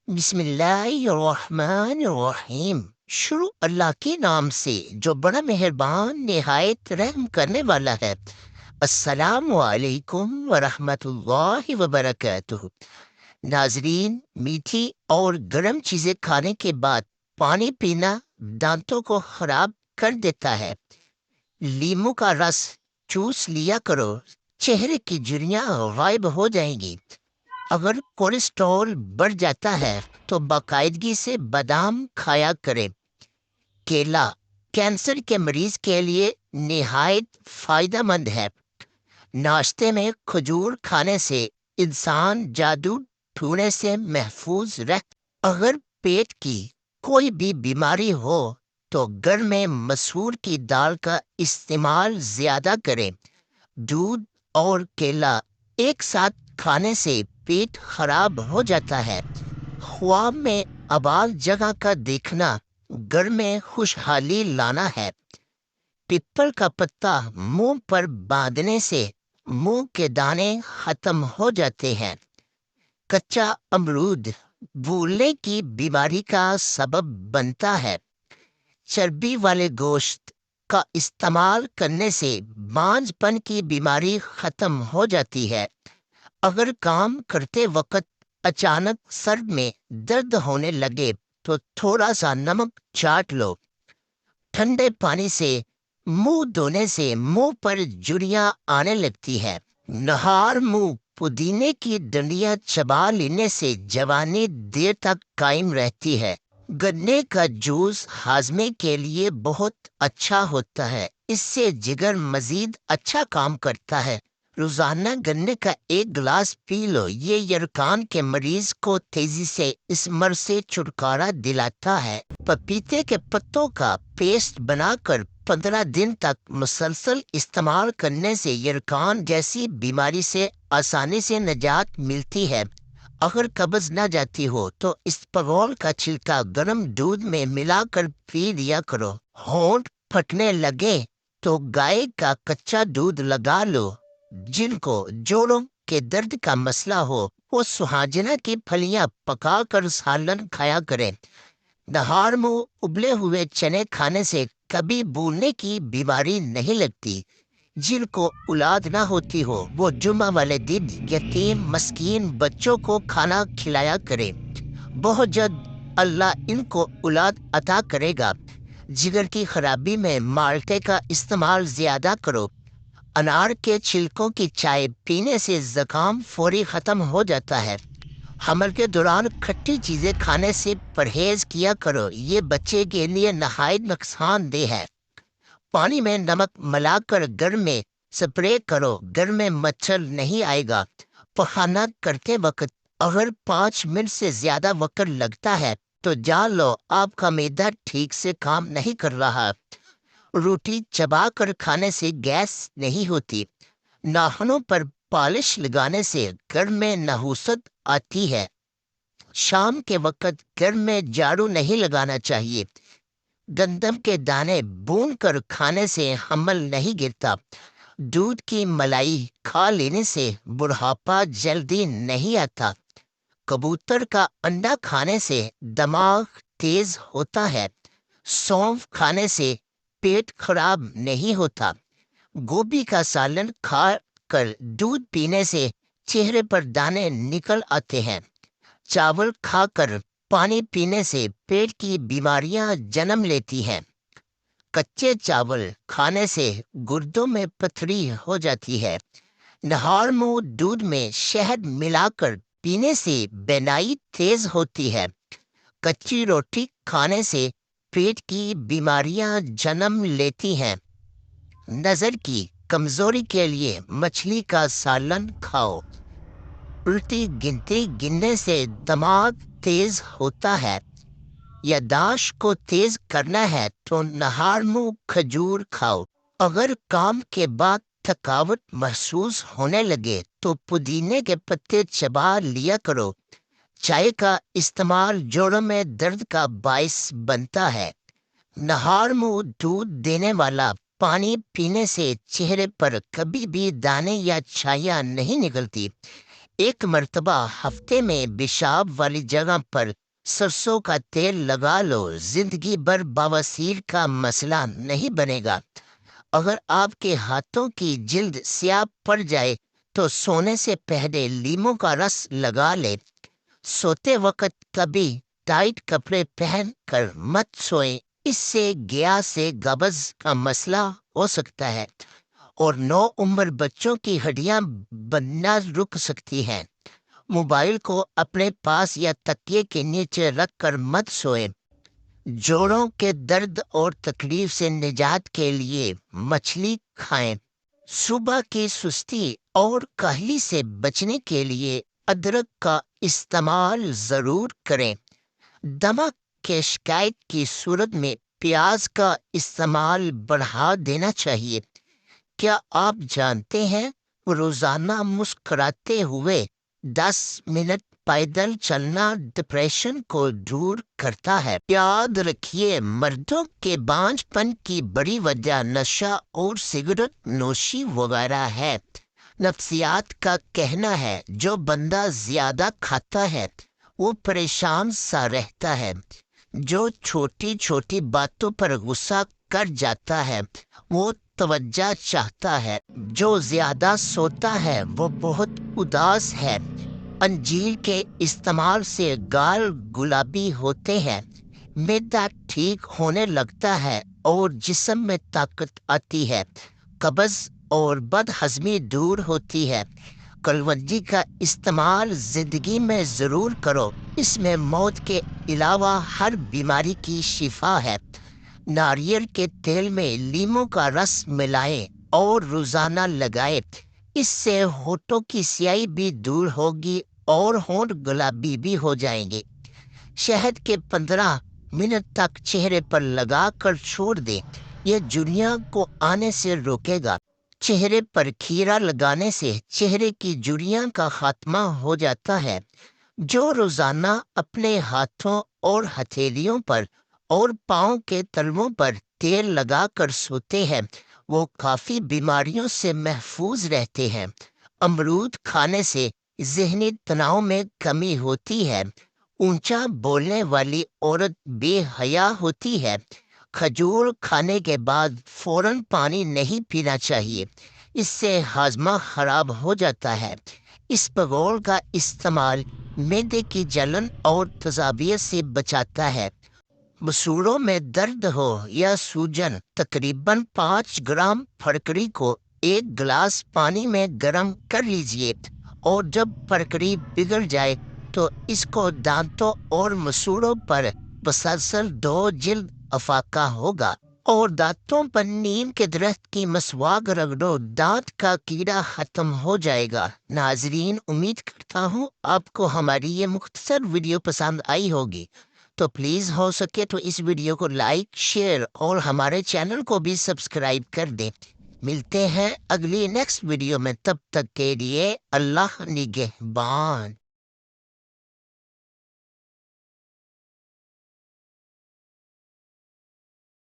بسم اللہ الرحمن الرحیم۔ شروع اللہ کے نام سے جو بڑا مہربان نہایت رحم کرنے والا ہے۔ السلام علیکم ورحمۃ اللہ وبرکاتہ۔ ناظرین، میٹھی اور گرم چیزیں کھانے کے بعد پانی پینا دانتوں کو خراب کر دیتا ہے۔ لیمو کا رس چوس لیا کرو، چہرے کی جھریاں غائب ہو جائیں گی۔ اگر کولیسٹرول بڑھ جاتا ہے تو باقاعدگی سے بادام کھایا کریں۔ کیلا کینسر کے مریض کے لیے نہایت فائدہ مند ہے۔ ناشتے میں کھجور کھانے سے انسان جادو ٹونے سے محفوظ اگر پیٹ کی کوئی بھی بیماری ہو تو گھر میں مسور کی دال کا استعمال زیادہ کریں۔ دودھ اور کیلا ایک ساتھ کھانے سے پیٹ خراب ہو جاتا ہے۔ خواب میں آباد جگہ کا دیکھنا گھر میں خوشحالی لانا ہے۔ پیپل کا پتا منہ پر باندھنے سے منہ کے دانے ختم ہو جاتے ہیں۔ کچا امرود بھولنے کی بیماری کا سبب بنتا ہے۔ چربی والے گوشت کا استعمال کرنے سے بانجھ پن کی بیماری ختم ہو جاتی ہے۔ اگر کام کرتے وقت اچانک سر میں درد ہونے لگے تو تھوڑا سا نمک چاٹ لو۔ ٹھنڈے پانی سے منہ دھونے سے منہ پر جھریاں آنے لگتی ہے۔ نہار منہ پودینے کی ڈنڈیاں چبا لینے سے جوانی دیر تک قائم رہتی ہے۔ گنے کا جوس ہاضمے کے لیے بہت اچھا ہوتا ہے، اس سے جگر مزید اچھا کام کرتا ہے۔ روزانہ گنے کا ایک گلاس پی لو، یہ یرقان کے مریض کو تیزی سے اس مرض سے چھٹکارا دلاتا ہے۔ پپیتے کے پتوں کا پیسٹ بنا کر 15 دن تک مسلسل استعمال کرنے سے یرقان جیسی بیماری سے آسانی سے نجات ملتی ہے۔ اگر قبض نہ جاتی ہو تو اسپغول کا چھلکا گرم دودھ میں ملا کر پی لیا کرو۔ ہونٹ پھٹنے لگے تو گائے کا کچا دودھ لگا لو۔ جن کو جوڑوں کے درد کا مسئلہ ہو وہ سہاجنہ کی پھلیاں پکا کر سالن کھایا کریں۔ نہار منہ ابلے ہوئے چنے کھانے سے کبھی بھولنے کی بیماری نہیں لگتی۔ جن کو اولاد نہ ہوتی ہو وہ جمعہ والے دن یتیم مسکین بچوں کو کھانا کھلایا کرے، بہت جلد اللہ ان کو اولاد عطا کرے گا۔ جگر کی خرابی میں مالٹے کا استعمال زیادہ کرو۔ انار کے چھلکوں کی چائے پینے سے زکام فوری ختم ہو جاتا ہے۔ حمل کے دوران کھٹی چیزیں کھانے سے پرہیز کیا کرو، یہ بچے کے لیے نہایت نقصان دہ ہے۔ پانی میں نمک ملا کر گھر میں سپرے کرو، گھر میں مچھر نہیں آئے گا۔ پخانہ کرتے وقت اگر 5 منٹ سے زیادہ وقت لگتا ہے تو جان لو آپ کا معدہ ٹھیک سے کام نہیں کر رہا۔ روٹی چبا کر کھانے سے گیس نہیں ہوتی۔ ناخنوں پر پالش لگانے سے گھر میں نحوست آتی ہے۔ شام کے وقت گھر میں جھاڑو نہیں لگانا چاہیے۔ گندم کے دانے بھون کر کھانے سے حمل نہیں گرتا۔ دودھ کی ملائی کھا لینے سے بڑھاپا جلدی نہیں آتا۔ کبوتر کا انڈا کھانے سے دماغ تیز ہوتا ہے۔ سونف کھانے سے پیٹ خراب نہیں ہوتا۔ گوبھی کا سالن کھا کر دودھ پینے سے چہرے پر دانے نکل آتے ہیں۔ چاول کھا کر پانی پینے سے پیٹ کی بیماریاں جنم لیتی ہیں۔ کچے چاول کھانے سے گردوں میں پتھری ہو جاتی ہے۔ نہار منہ دودھ میں شہد ملا کر پینے سے بینائی تیز ہوتی ہے۔ کچی روٹی کھانے سے پیٹ کی بیماریاں جنم لیتی ہیں۔ نظر کی کمزوری کے لیے مچھلی کا سالن کھاؤ۔ الٹی گنتی گننے سے دماغ تیز ہوتا ہے۔ یادداشت کو تیز کرنا ہے تو نہار منہ کھجور کھاؤ۔ اگر کام کے بعد تھکاوٹ محسوس ہونے لگے تو پودینے کے پتے چبا لیا کرو۔ چائے کا استعمال جوڑوں میں درد کا باعث بنتا ہے۔ نہار منہ دودھ دینے والا پانی پینے سے چہرے پر کبھی بھی دانے یا چھائیاں نہیں نکلتی۔ ایک مرتبہ ہفتے میں پیشاب والی جگہ پر سرسوں کا تیل لگا لو، زندگی بھر بواسیر کا مسئلہ نہیں بنے گا۔ اگر آپ کے ہاتھوں کی جلد سیاہ پڑ جائے تو سونے سے پہلے لیموں کا رس لگا لے۔ سوتے وقت کبھی ٹائٹ کپڑے پہن کر مت سوئیں، اس سے گیس سے قبض کا مسئلہ ہو سکتا ہے اور نو عمر بچوں کی ہڈیاں بننا رک سکتی ہیں۔ موبائل کو اپنے پاس یا تکیے کے نیچے رکھ کر مت سوئیں۔ جوڑوں کے درد اور تکلیف سے نجات کے لیے مچھلی کھائیں۔ صبح کی سستی اور کاہلی سے بچنے کے لیے ادرک کا استعمال ضرور کریں۔ دمہ کے شکایت کی صورت میں پیاز کا استعمال بڑھا دینا چاہیے۔ کیا آپ جانتے ہیں روزانہ مسکراتے ہوئے 10 منٹ پیدل چلنا ڈپریشن کو دور کرتا ہے؟ یاد رکھیے، مردوں کے بانجھ پن کی بڑی وجہ نشہ اور سگریٹ نوشی وغیرہ ہے۔ نفسیات کا کہنا ہے جو بندہ زیادہ کھاتا ہے وہ پریشان سا رہتا ہے، جو چھوٹی چھوٹی باتوں پر غصہ کر جاتا ہے وہ توجہ چاہتا ہے، جو زیادہ سوتا ہے وہ بہت اداس ہے۔ انجیر کے استعمال سے گال گلابی ہوتے ہیں، معدہ ٹھیک ہونے لگتا ہے اور جسم میں طاقت آتی ہے، قبض اور بد ہضمی دور ہوتی ہے۔ کلونجی کا استعمال زندگی میں ضرور کرو، اس میں موت کے علاوہ ہر بیماری کی شفا ہے۔ ناریل کے تیل میں لیموں کا رس ملائیں اور روزانہ لگائیں، اس سے ہونٹوں کی سیاہی بھی دور ہوگی اور ہونٹ گلابی بھی ہو جائیں گے۔ شہد کے 15 منٹ تک چہرے پر لگا کر چھوڑ دیں، یہ جھریاں کو آنے سے روکے گا۔ چہرے پر کھیرا لگانے سے چہرے کی جھریاں کا خاتمہ ہو جاتا ہے۔ جو روزانہ اپنے ہاتھوں اور ہتھیلیوں پر اور پاؤں کے تلووں پر تیل لگا کر سوتے ہیں وہ کافی بیماریوں سے محفوظ رہتے ہیں۔ امرود کھانے سے ذہنی تناؤ میں کمی ہوتی ہے۔ اونچا بولنے والی عورت بے حیا ہوتی ہے۔ کھجور کھانے کے بعد فوراً پانی نہیں پینا چاہیے، اس سے ہاضمہ خراب ہو جاتا ہے۔ اس پغول کا استعمال معدے کی جلن اور تیزابیت سے بچاتا ہے۔ مسوڑوں میں درد ہو یا سوجن، تقریباً 5 گرام پھٹکری کو 1 گلاس پانی میں گرم کر لیجیے اور جب پھٹکری پگھل جائے تو اس کو دانتوں اور مسوڑوں پر مسلسل 2 جلد افاقہ ہوگا۔ اور دانتوں پر نیم کے درخت کی مسواک رگڑو، دانت کا کیڑا ختم ہو جائے گا۔ ناظرین، امید کرتا ہوں آپ کو ہماری یہ مختصر ویڈیو پسند آئی ہوگی، تو پلیز ہو سکے تو اس ویڈیو کو لائک، شیئر اور ہمارے چینل کو بھی سبسکرائب کر دیں۔ ملتے ہیں اگلی نیکسٹ ویڈیو میں، تب تک کے لیے اللہ نگہبان۔